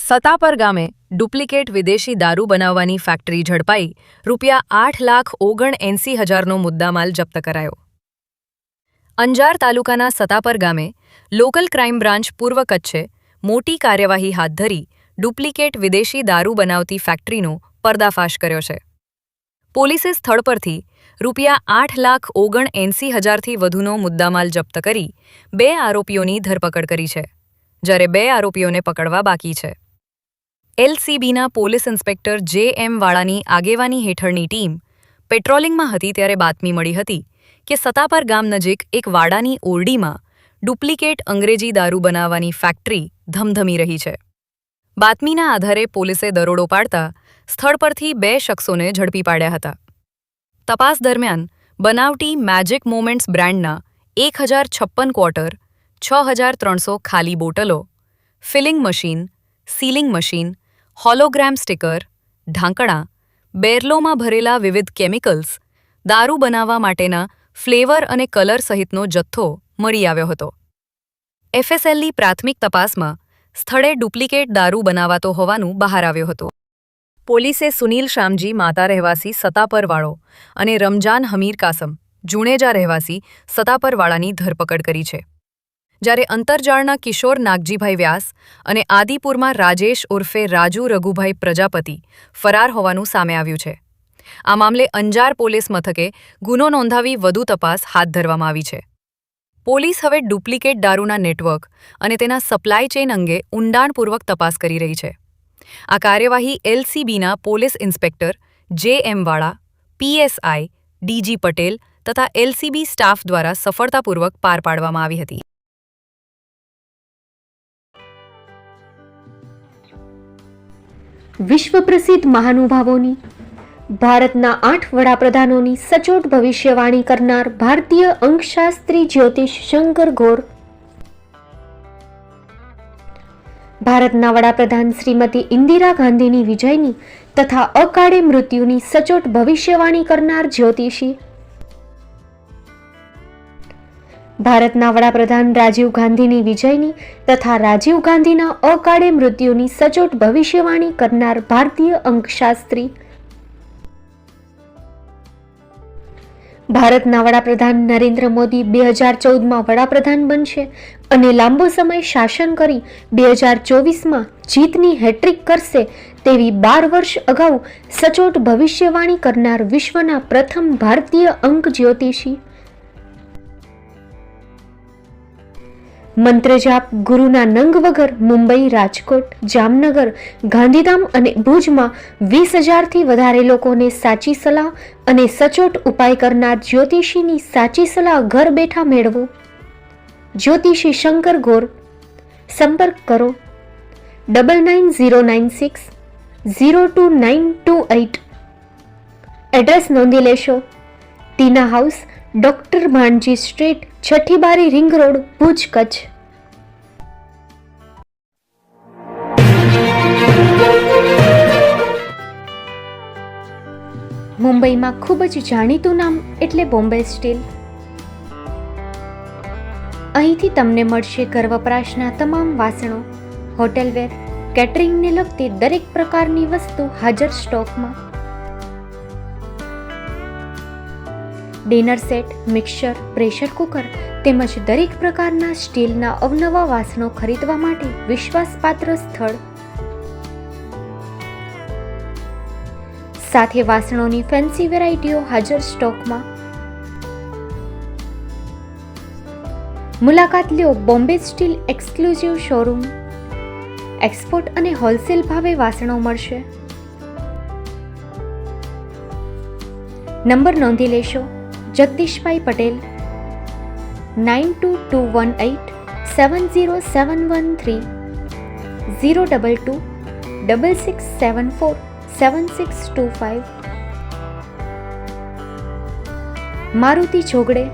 સતાપર ગામે ડુપ્લિકેટ વિદેશી દારૂ બનાવવાની ફેક્ટરી ઝડપાઈ ₹8,79,000નો મુદ્દામાલ જપ્ત કરાયો. અંજાર તાલુકાના સતાપર ગામે લોકલ ક્રાઇમ બ્રાન્ચ પૂર્વ કચ્છે મોટી કાર્યવાહી હાથ ધરી ડુપ્લિકેટ વિદેશી દારૂ બનાવતી ફેક્ટરીનો પર્દાફાશ કર્યો છે. પોલીસે સ્થળ પરથી ₹8,79,000થી વધુનો મુદ્દામાલ જપ્ત કરી 2 આરોપીઓની ધરપકડ કરી છે, જ્યારે 2 આરોપીઓને પકડવા બાકી છે. એલસીબીના પોલીસ ઇન્સ્પેક્ટર જે.એમ. વાળાની આગેવાની હેઠળની ટીમ પેટ્રોલિંગમાં હતી ત્યારે બાતમી મળી હતી કે સતાપર ગામ નજીક એક વાડાની ઓરડીમાં ડુપ્લિકેટ અંગ્રેજી દારૂ બનાવવાની ફેક્ટરી ધમધમી રહી છે. બાતમીના આધારે પોલીસે દરોડો પાડતા સ્થળ પરથી 2 શખ્સોને ઝડપી પાડ્યા હતા. તપાસ દરમિયાન બનાવટી મેજિક મોમેન્ટ્સ બ્રાન્ડના 1,056 ક્વાર્ટર, 6,300 ખાલી બોટલો, filling machine, sealing machine, hologram sticker, ઢાંકણા, બેરલોમાં ભરેલા વિવિધ કેમિકલ્સ, દારૂ બનાવવા માટેના ફ્લેવર અને કલર સહિતનો જથ્થો મળી આવ્યો હતો. એફએસએલની પ્રાથમિક તપાસમાં સ્થળે ડુપ્લિકેટ દારૂ બનાવાતો હોવાનું બહાર આવ્યું હતું. પોલીસે સુનિલ શામજી માતા રહેવાસી સતાપરવાળો અને રમજાન હમીર કાસમ જુણેજા રહેવાસી સતાપરવાળાની ધરપકડ કરી છે, જ્યારે અંતરજાળના કિશોર નાગજીભાઈ વ્યાસ અને આદિપુરમાં રાજેશ ઉર્ફે રાજુ રઘુભાઈ પ્રજાપતિ ફરાર હોવાનું સામે આવ્યું છે. આ મામલે અંજાર પોલીસ મથકે ગુનો નોંધાવી વધુ તપાસ હાથ ધરવામાં આવી છે. પોલીસ હવે ડુપ્લિકેટ દારૂના નેટવર્ક અને તેના સપ્લાય ચેઇન અંગે ઊંડાણપૂર્વક તપાસ કરી રહી છે. આ કાર્યવાહી એલસીબીના પોલીસ ઇન્સ્પેક્ટર જે.એમ. વાળા, પીએસઆઈ ડીજી પટેલ તથા એલસીબી સ્ટાફ દ્વારા સફળતાપૂર્વક પાર પાડવામાં આવી હતી. વિશ્વ પ્રસિદ્ધ મહાનુભાવોની, ભારતના 8 વડાપ્રધાનોની સચોટ ભવિષ્યવાણી કરનાર ભારતીય અંકશાસ્ત્રી જ્યોતિષ શંકર ગોર, ભારતના વડાપ્રધાન શ્રીમતી ઇન્દિરા ગાંધીની વિજયની તથા અકાળે મૃત્યુની સચોટ ભવિષ્યવાણી કરનાર જ્યોતિષી, ભારતના વડાપ્રધાન રાજીવ ગાંધીની વિજયની તથા રાજીવ ગાંધીના અકાળે મૃત્યુની સચોટ ભવિષ્યવાણી કરનાર ભારતીય અંકશાસ્ત્રી, ભારતના વડાપ્રધાન નરેન્દ્ર મોદી 2014માં વડાપ્રધાન બનશે અને લાંબો સમય શાસન કરી 2024માં જીતની હેટ્રિક કરશે તેવી 12 વર્ષ અગાઉ સચોટ ભવિષ્યવાણી કરનાર વિશ્વના પ્રથમ ભારતીય અંક જ્યોતિષી, મંત્રજાપ ગુરુના નંગ વગર મુંબઈ, રાજકોટ, જામનગર, ગાંધીધામ અને ભુજમાં 20,000થી વધારે લોકોને સાચી સલાહ અને સચોટ ઉપાય કરનાર જ્યોતિષીની સાચી સલાહ ઘર બેઠા મેળવો. જ્યોતિષી શંકર ગોર. સંપર્ક કરો 9909602928. એડ્રેસ નોંધી લેશો. ટીના હાઉસ, ડોક્ટર ભાણજી સ્ટ્રીટ, છઠ્ઠી બારી, રિંગ રોડ, ભુજ, કચ્છ. મુંબઈમાં ખૂબ જ જાણીતું નામ એટલે બોમ્બે સ્ટીલ. અહીંથી તમને મળશે ઘર વપરાશના તમામ વાસણો, હોટેલવેર, કેટરિંગને લગતી દરેક પ્રકારની વસ્તુ હાજર સ્ટોકમાં. Dinner set, mixer, pressure cooker તેમજ દરેક પ્રકારના સ્ટીલના અવનવા વાસણો ખરીદવા માટે વિશ્વાસપાત્ર સ્થળ. સાથે વાસણોની ફેન્સી વેરાયટીઓ હાજર સ્ટોકમાં. મુલાકાત લ્યો Bombay steel exclusive showroom. Export અને હોલસેલ ભાવે વાસણો મળશે. નંબર નોંધી લેશો. જગદીશભાઈ પટેલ 9221870713 02266747625. મારુતિ ચોગડે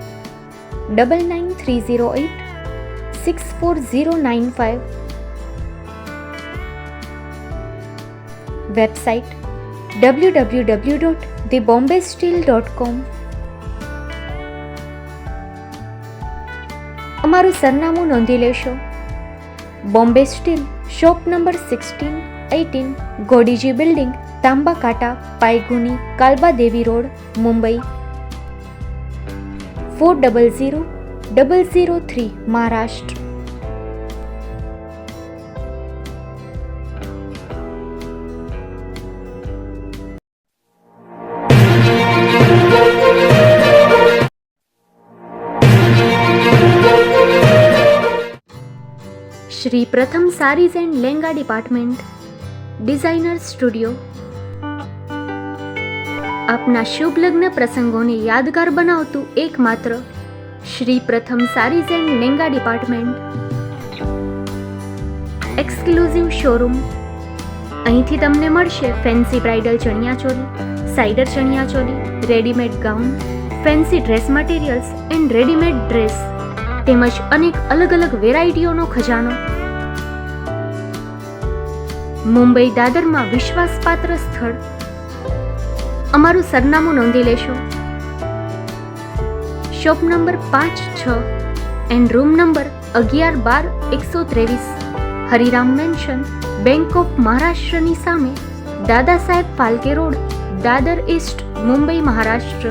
9930864095. Website www.thebombasteel.com. અમારું સરનામું નોંધી લેશો. Bombay steel, shop number 16-18 Godiji building, Tamba Kanta, Paydhuni, Kalba Devi road, Mumbai 400003, Maharashtra. Shri Pratham saris and langa department, designer studio. આપના શુભ લગ્ન પ્રસંગોને યાદગાર બનાવતું એકમાત્ર Shri Pratham saris and langa department. Exclusive showroom. અહીંથી તમને મળશે fancy bridal chaniya choli, cider chaniya choli, readymade gown, fancy dress materials and readymade dress તેમજ અનેક અલગ અલગ વેરાયટીઓનો ખજાનો. મુંબઈ દાદરમાં વિશ્વાસપાત્ર સ્થળ. અમારું સરનામું નોંધી લેશો. Shop number 5-6 and room number 11-12-123, Hariram mansion, bank of મહારાષ્ટ્રની સામે, દાદા સાહેબ ફાલ્કે રોડ, દાદર ઈસ્ટ, મુંબઈ, મહારાષ્ટ્ર.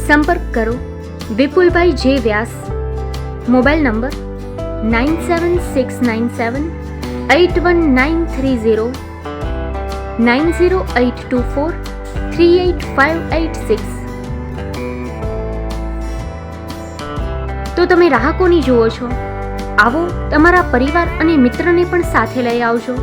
સંપર્ક કરો વિપુલભાઈ જે વ્યાસ. Mobile number 9769781930, 9082438586. તો તમે રાહ કોની જુઓ છો? આવો, તમારા પરિવાર અને મિત્રને પણ સાથે લઈ આવજો.